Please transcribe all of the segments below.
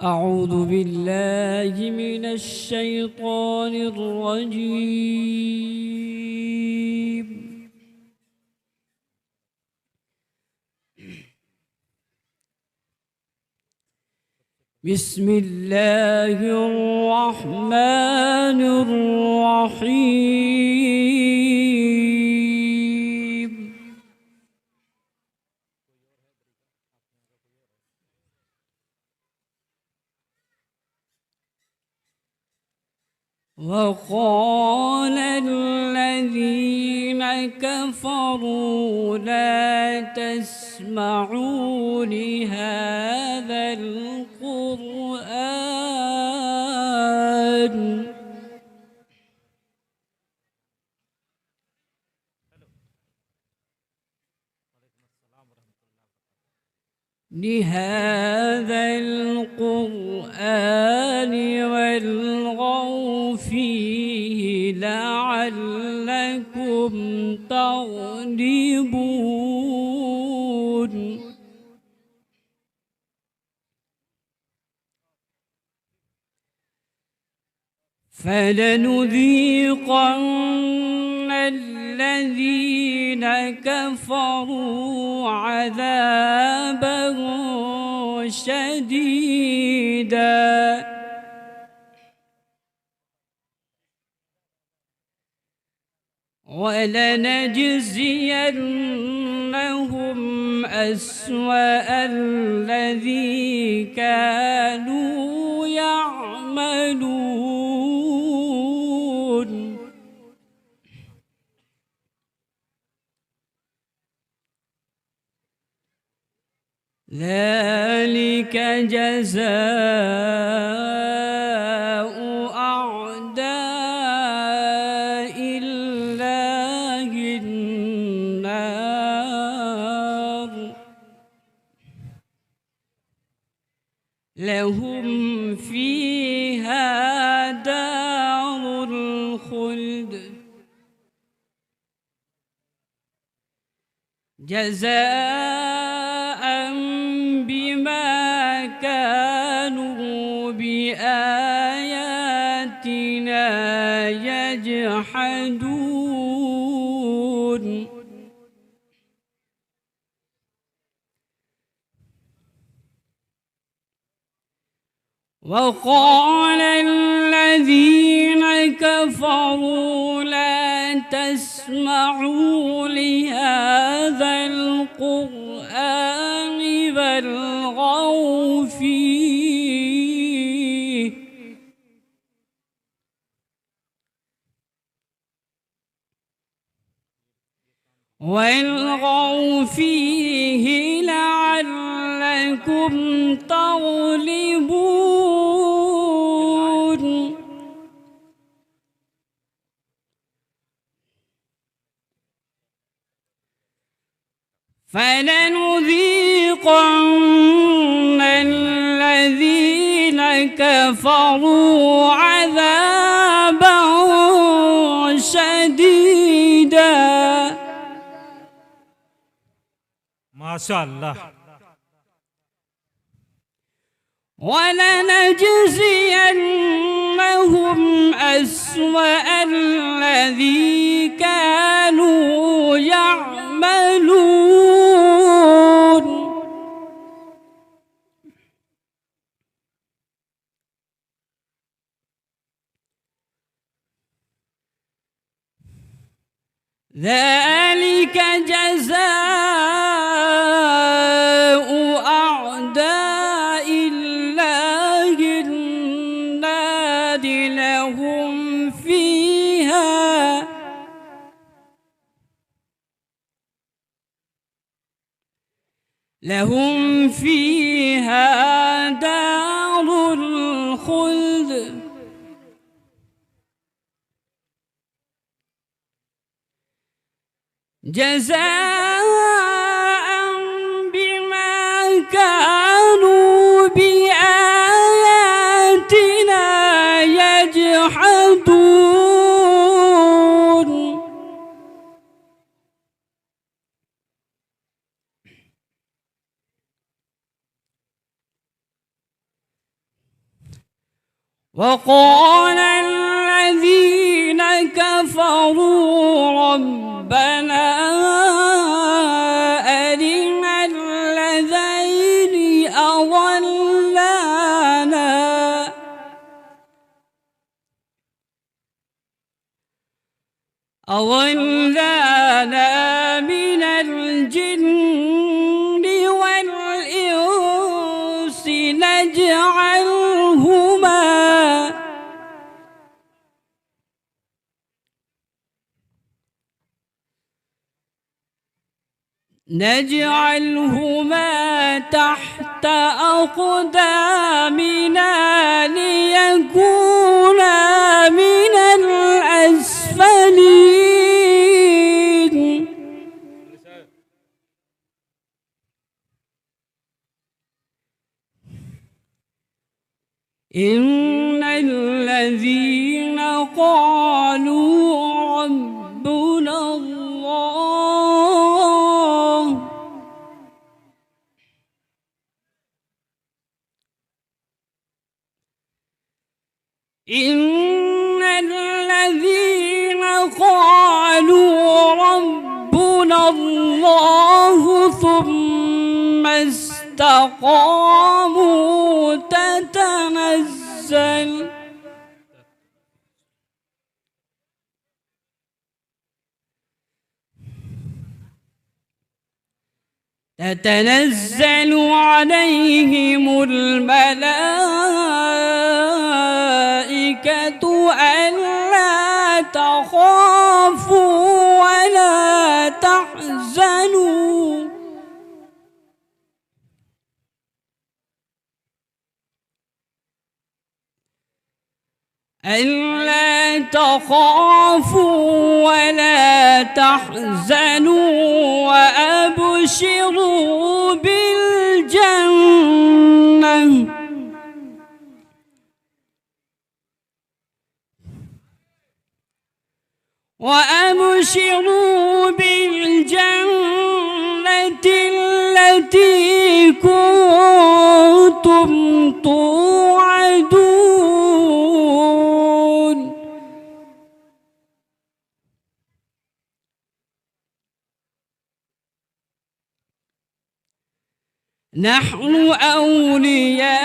أعوذ بالله من الشيطان الرجيم. بسم الله الرحمن الرحيم. وقال الذين كفروا لا تسمعوا لهذا القرآن والغوا فيه لعلكم تغلبون. فلنذيقن الذين كفروا عذابا شديدا ولنجزينهم أسوأ الذي كانوا يعملون. ذلك جزاء أعداء الله النار لهم فيها دار الخلد جزاء بما كانوا بآياتنا يجحدون. وقال الذين كفروا لا تسمعوا لهذا القرآن والغوا فيه لعلكم تغلبون. فلنذيقن الذين كفروا عذابا شديدا. ما شاء الله. ولنجزينهم أسوأ الذي كانوا يعملون. ذلك جزاء أعداء الله النار لهم فيها دار الخلد جزاء بما كانوا بآياتنا يجحدون. وقال الذين كفروا ربنا أرنا الذين أضلانا من الجن والإنس نجعلهما تحت أقدامنا ليكونا من الأسفلين. إن الذين قالوا ربنا الله إن الذين قالوا ربنا الله ثم استقاموا تتنزل عليهم الملائكة ألا تخافوا ولا تحزنوا وأبشروا بالجنة التي كنتم توعدون. نحن أولياؤكم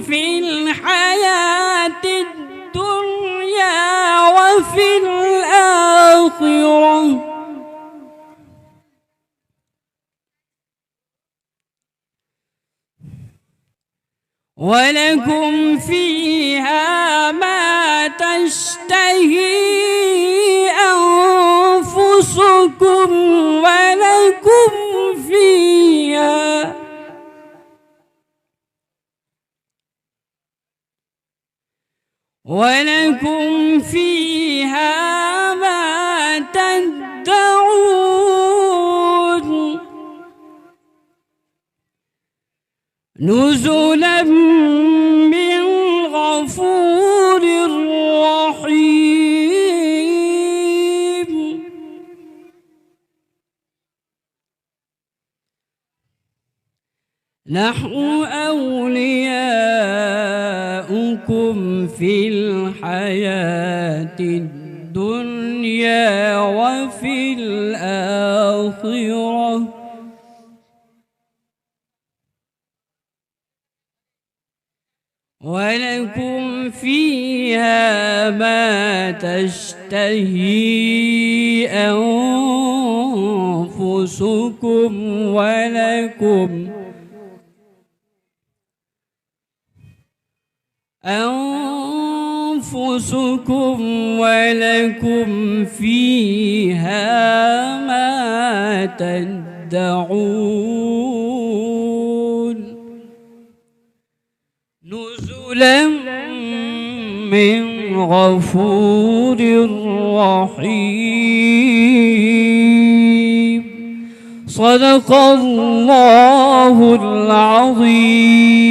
في الحياة الدنيا وفي الآخرة ولكم فيها ما تشتهي أنفسكم ولكم فيها ما تدعون نزلا من غفور رحيم. نحن أولياؤكم في الحياة الدنيا وفي الآخرة ولكم فيها ما تشتهي أنفسكم ولكم فيها ما تدعون نزلا من غفور رحيم. صدق الله العظيم.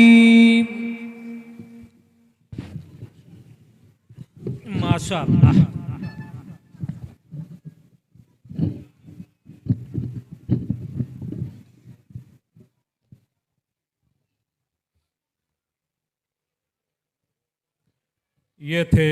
ما شاء الله. ये थे